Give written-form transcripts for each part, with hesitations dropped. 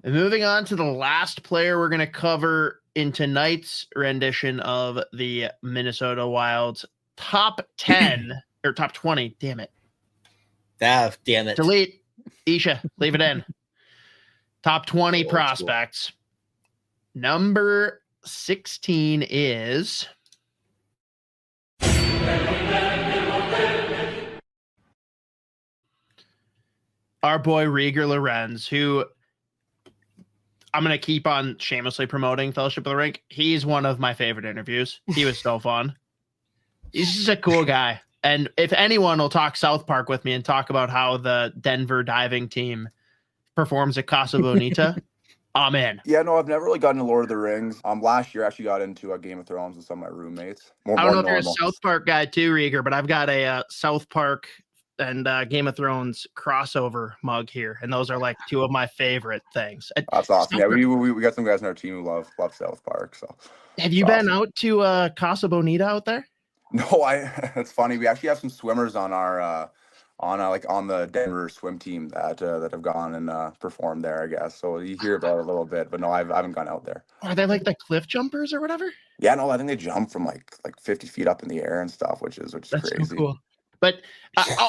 And moving on to the last player we're going to cover in tonight's rendition of the Minnesota Wild's top 10 or top 20. Damn it. Ah, damn it. Delete. Isha, leave it in. Top 20 prospects. Number 16 is our boy Rieger Lorenz, who I'm going to keep on shamelessly promoting Fellowship of the Rink. He's one of my favorite interviews. He was so fun. He's just a cool guy. And if anyone will talk South Park with me and talk about how the Denver diving team performs at Casa Bonita, I'm in. Yeah, no, I've never really gotten to Lord of the Rings. Last year I actually got into Game of Thrones with some of my roommates. I don't know if you're a South Park guy too, Rieger, but I've got a South Park and Game of Thrones crossover mug here, and those are like two of my favorite things. That's awesome. Yeah, we got some guys on our team who love South Park. So, have you been out to Casa Bonita out there? No, That's funny. We actually have some swimmers on our on the Denver swim team that have gone and performed there, I guess. So you hear about it a little bit, but no, I haven't gone out there. Are they like the cliff jumpers or whatever? Yeah, no, I think they jump from like 50 feet up in the air and stuff, which is That's crazy. So cool. But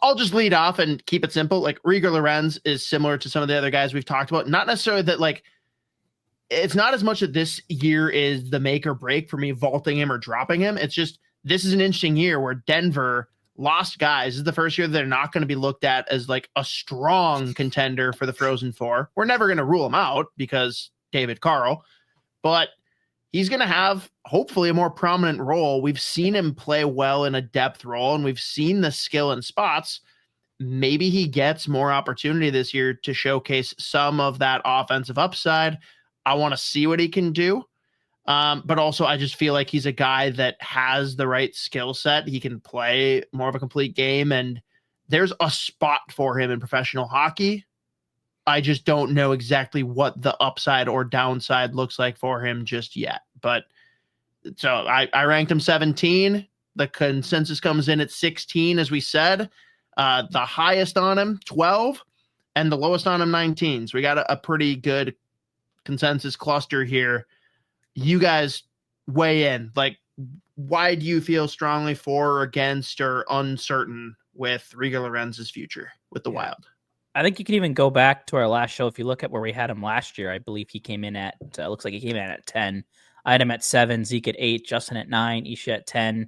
I'll just lead off and keep it simple. Like Rieger Lorenz is similar to some of the other guys we've talked about. Not necessarily that like it's not as much that this year is the make or break for me vaulting him or dropping him. It's just this is an interesting year where Denver lost guys. This is the first year they're not going to be looked at as like a strong contender for the Frozen Four. We're never going to rule him out because David Carl, but he's going to have hopefully a more prominent role. We've seen him play well in a depth role, and we've seen the skill in spots. Maybe he gets more opportunity this year to showcase some of that offensive upside. I want to see what he can do. But also I just feel like he's a guy that has the right skill set. He can play more of a complete game, and there's a spot for him in professional hockey. I just don't know exactly what the upside or downside looks like for him just yet. But so I ranked him 17. The consensus comes in at 16, as we said. The highest on him, 12, and the lowest on him, 19. So we got a pretty good consensus cluster here. You guys weigh in. Like, why do you feel strongly for or against or uncertain with Rieger Lorenz's future with the Wild? I think you can even go back to our last show. If you look at where we had him last year, I believe he came in at, looks like he came in at 10. I had him at 7, Zeke at 8, Justin at 9, Isha at 10,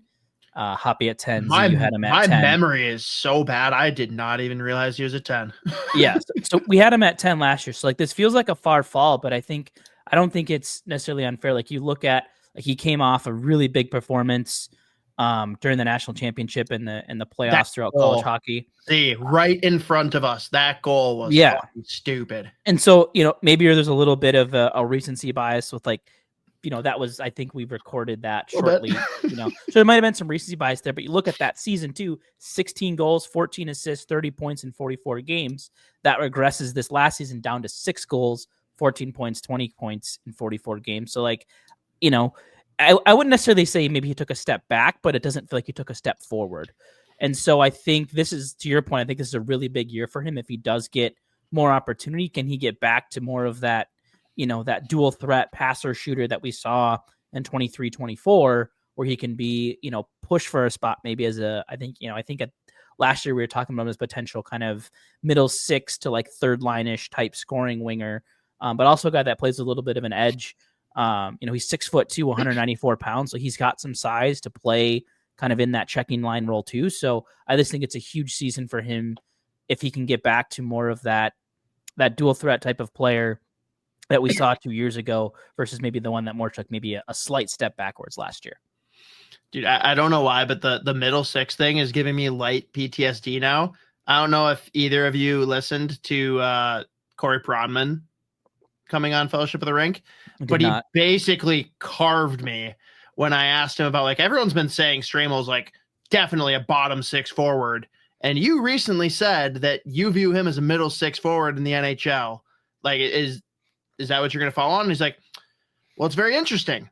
Hoppy at 10. You had him at 10. My memory is so bad. I did not even realize he was at 10. Yeah. So we had him at 10 last year. So like this feels like a far fall, but I don't think it's necessarily unfair. Like you look at, like he came off a really big performance during the national championship and the playoffs throughout college hockey. See, right in front of us, that goal was stupid. And so, maybe there's a little bit of a recency bias with like, that was, I think we recorded that shortly, so there might've been some recency bias there, but you look at that season too, 16 goals, 14 assists, 30 points in 44 games. That regresses this last season down to 6 goals, 14 points, 20 points in 44 games. So like, I wouldn't necessarily say maybe he took a step back, but it doesn't feel like he took a step forward. And so I think this is, to your point, I think this is a really big year for him. If he does get more opportunity, can he get back to more of that, that dual threat passer shooter that we saw in 23-24, where he can be, push for a spot maybe as I think last year we were talking about his potential kind of middle 6 to like third line-ish type scoring winger, but also a guy that plays a little bit of an edge. He's 6'2", 194 pounds, so he's got some size to play kind of in that checking line role too. So I just think it's a huge season for him if he can get back to more of that dual threat type of player that we saw 2 years ago versus maybe the one that more took maybe a slight step backwards last year. Dude, I don't know why, but the middle 6 thing is giving me light PTSD now. I don't know if either of you listened to Corey Prodman coming on Fellowship of the Rink, but he basically carved me when I asked him about, like, everyone's been saying Stramel's like definitely a bottom 6 forward. And you recently said that you view him as a middle 6 forward in the NHL. Like, is that what you're going to follow on? And he's like, well, it's very interesting.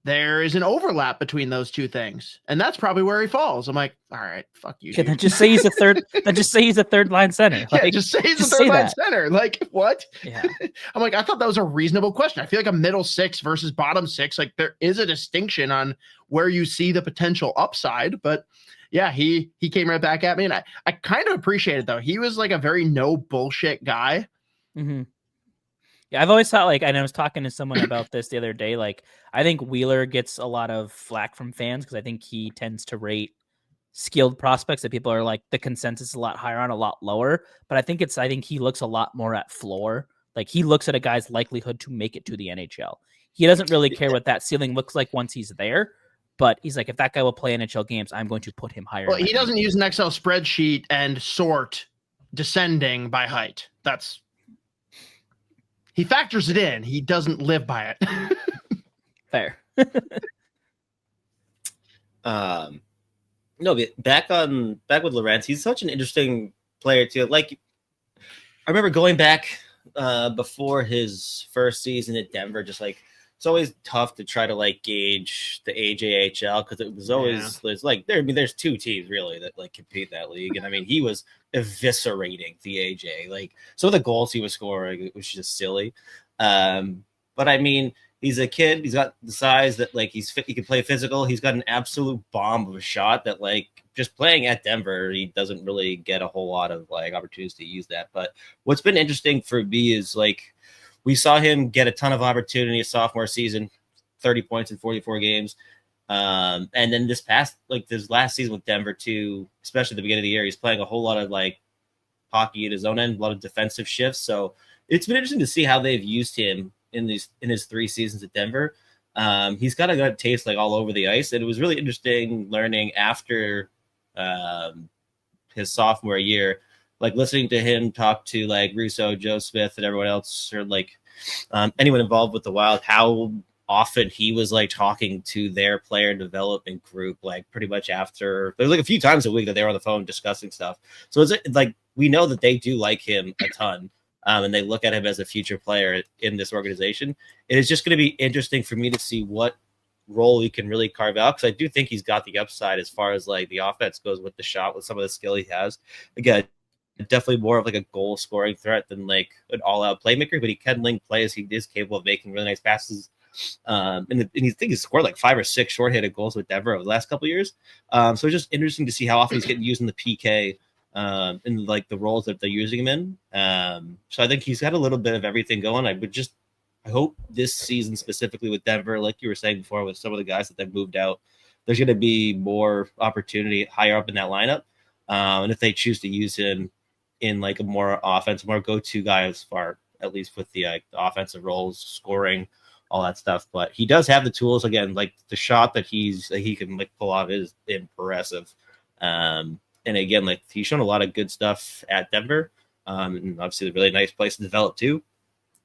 there is an overlap between those two things, and that's probably where he falls. I'm like, all right, fuck you. Yeah, then just say he's a third. Then just say he's a third line center. Yeah, just say he's a third line center. Like what? Yeah, I'm like, I thought that was a reasonable question. I feel like a middle six versus bottom six, like there is a distinction on where you see the potential upside. But yeah, he came right back at me, and I kind of appreciate it though. He was like a very no bullshit guy. Mm-hmm. Yeah, I've always thought, like, and I was talking to someone about this the other day, like, I think Wheeler gets a lot of flack from fans because I think he tends to rate skilled prospects that people are like, the consensus is a lot higher on, a lot lower. But I think he looks a lot more at floor. Like, he looks at a guy's likelihood to make it to the NHL. He doesn't really care what that ceiling looks like once he's there. But he's like, if that guy will play NHL games, I'm going to put him higher. Well, he doesn't use an Excel spreadsheet and sort descending by height. He factors it in. He doesn't live by it. Fair. No, but back with Lorenz, he's such an interesting player too. Like, I remember going back before his first season at Denver, just like it's always tough to try to like gauge the AJHL because it was always there's like there's two teams really that like compete in that league, and I mean he was eviscerating the AJ. Like some of the goals he was scoring, it was just silly. But I mean, he's a kid. He's got the size that like he's fit. He can play physical. He's got an absolute bomb of a shot that like just playing at Denver, he doesn't really get a whole lot of like opportunities to use that. But what's been interesting for me is like we saw him get a ton of opportunity his sophomore season, 30 points in 44 games. And then this last season with Denver too, especially at the beginning of the year, he's playing a whole lot of like hockey at his own end, a lot of defensive shifts. So it's been interesting to see how they've used him in his 3 seasons at Denver. He's got a good taste like all over the ice. And it was really interesting learning after his sophomore year, like listening to him talk to like Russo, Joe Smith, and everyone else, or like anyone involved with the Wild, how often he was like talking to their player development group, like pretty much after there's like a few times a week that they were on the phone discussing stuff. So it's like we know that they do like him a ton. And they look at him as a future player in this organization. It is just going to be interesting for me to see what role he can really carve out, because I do think he's got the upside as far as like the offense goes with the shot, with some of the skill he has. Again, definitely more of like a goal scoring threat than like an all-out playmaker, but he can link plays. He is capable of making really nice passes. And you think he's scored like 5 or 6 short-handed goals with Denver over the last couple of years. So it's just interesting to see how often he's getting used in the PK. In like the roles that they're using him in. So I think he's got a little bit of everything going. I hope this season specifically with Denver, like you were saying before, with some of the guys that they've moved out, there's going to be more opportunity higher up in that lineup. And if they choose to use him in like a more offensive, more go-to guy as far, at least with the offensive roles, scoring, all that stuff. But he does have the tools. Again, like the shot that he can like pull off is impressive. And again, like he's shown a lot of good stuff at Denver, and obviously a really nice place to develop too.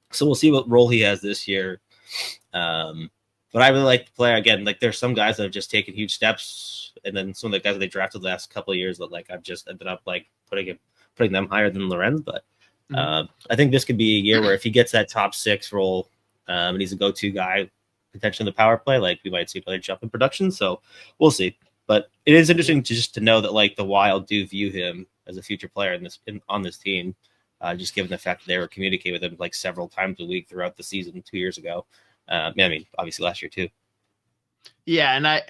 So we'll see what role he has this year. But I really like the player. Again, like there's some guys that have just taken huge steps, and then some of the guys that they drafted the last couple of years that like I've just ended up like putting them higher than Lorenz. But I think this could be a year where if he gets that top 6 role, and he's a go-to guy, potentially in the power play, like we might see another jump in production. So we'll see. But it is interesting to know that like the Wild do view him as a future player on this team, just given the fact that they were communicating with him like several times a week throughout the season 2 years ago. I mean, obviously last year too. Yeah, and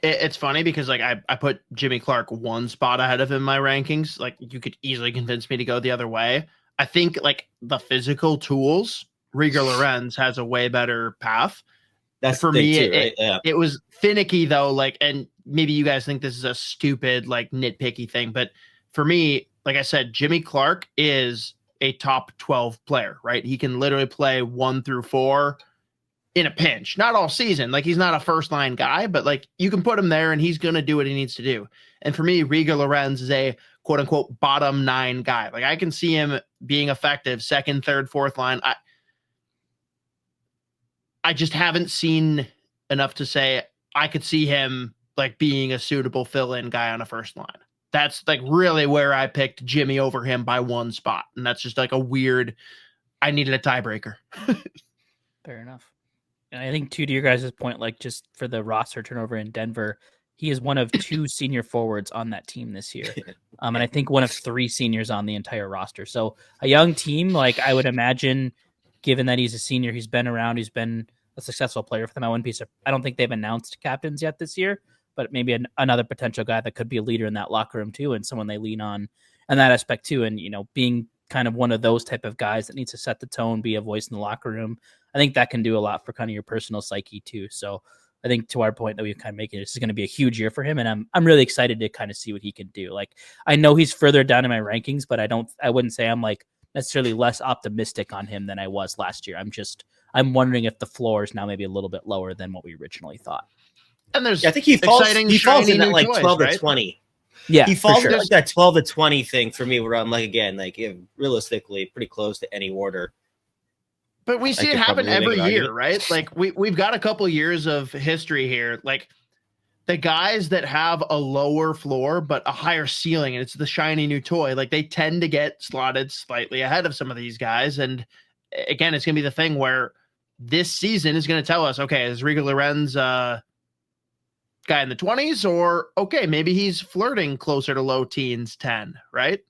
it's funny because like I put Jimmy Clark 1 spot ahead of him in my rankings. Like you could easily convince me to go the other way. I think like the physical tools, Rieger Lorenz has a way better path. That's for me, too, right? it was finicky though. Like, and maybe you guys think this is a stupid, like nitpicky thing, but for me, like I said, Jimmy Clark is a top 12 player, right? He can literally play 1 through 4 in a pinch, not all season. Like he's not a first line guy, but like you can put him there and he's going to do what he needs to do. And for me, Rieger Lorenz is a quote unquote bottom 9 guy. Like I can see him being effective 2nd, 3rd, 4th line. I just haven't seen enough to say I could see him like being a suitable fill-in guy on a first line. That's like really where I picked Jimmy over him by 1 spot. And that's just like a weird, I needed a tiebreaker. Fair enough. And I think, too, to your guys' point, like just for the roster turnover in Denver, he is one of 2 senior forwards on that team this year. And I think one of 3 seniors on the entire roster. So a young team, like I would imagine, given that he's a senior, he's been around, he's been a successful player for them. I don't think they've announced captains yet this year, but maybe another potential guy that could be a leader in that locker room too, and someone they lean on in that aspect too. And, being kind of one of those type of guys that needs to set the tone, be a voice in the locker room, I think that can do a lot for kind of your personal psyche too. So I think to our point that we've kind of making, this is going to be a huge year for him. And I'm really excited to kind of see what he can do. Like, I know he's further down in my rankings, but I wouldn't say I'm like necessarily less optimistic on him than I was last year. I'm wondering if the floor is now maybe a little bit lower than what we originally thought. And there's, I think he falls in that like 12 right? to 20. Yeah, he falls sure. in like that 12 to 20 thing for me, where I'm like, again, like realistically pretty close to any order. But we see it happen every year, right? Like we've got a couple years of history here. Like the guys that have a lower floor but a higher ceiling, and it's the shiny new toy, like they tend to get slotted slightly ahead of some of these guys. And again, it's going to be the thing where this season is going to tell us, okay, is Rieger Lorenz guy in the 20s, or okay, maybe he's flirting closer to low teens 10, right?